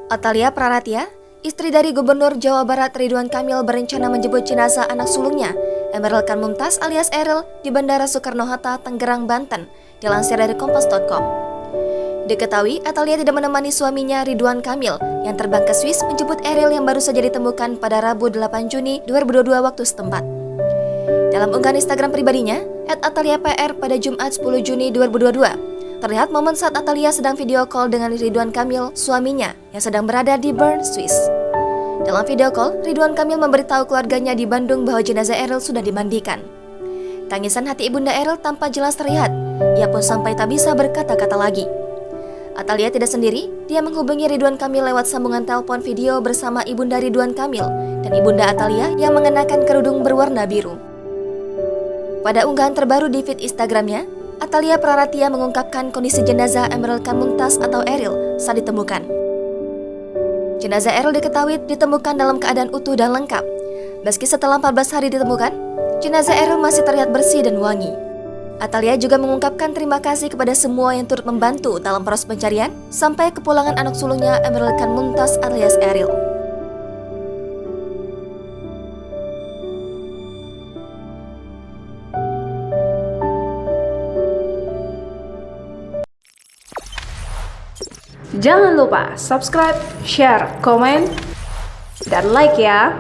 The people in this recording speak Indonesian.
Atalia Praratia, istri dari Gubernur Jawa Barat Ridwan Kamil berencana menjemput jenazah anak sulungnya, Emeril Khan Mumtaz alias Eril, di Bandara Soekarno-Hatta, Tangerang, Banten, dilansir dari Kompas.com. Diketahui, Atalia tidak menemani suaminya Ridwan Kamil yang terbang ke Swiss menjemput Eril yang baru saja ditemukan pada Rabu 8 Juni 2022 waktu setempat. Dalam unggahan Instagram pribadinya, @AtaliaPR pada Jumat 10 Juni 2022, terlihat momen saat Atalia sedang video call dengan Ridwan Kamil, suaminya, yang sedang berada di Bern, Swiss. Dalam video call, Ridwan Kamil memberitahu keluarganya di Bandung bahwa jenazah Eril sudah dimandikan. Tangisan hati ibunda Eril tampak jelas terlihat, ia pun sampai tak bisa berkata-kata lagi. Atalia tidak sendiri, dia menghubungi Ridwan Kamil lewat sambungan telepon video bersama ibunda Ridwan Kamil dan ibunda Atalia yang mengenakan kerudung berwarna biru. Pada unggahan terbaru di feed Instagramnya, Atalia Praratia mengungkapkan kondisi jenazah Emeril Khan Mumtaz atau Eril saat ditemukan. Jenazah Eril diketahui ditemukan dalam keadaan utuh dan lengkap. Meski setelah 14 hari ditemukan, jenazah Eril masih terlihat bersih dan wangi. Atalia juga mengungkapkan terima kasih kepada semua yang turut membantu dalam proses pencarian sampai kepulangan anak sulungnya Emeril Khan Mumtaz alias Eril. Jangan lupa subscribe, share, komen, dan like ya!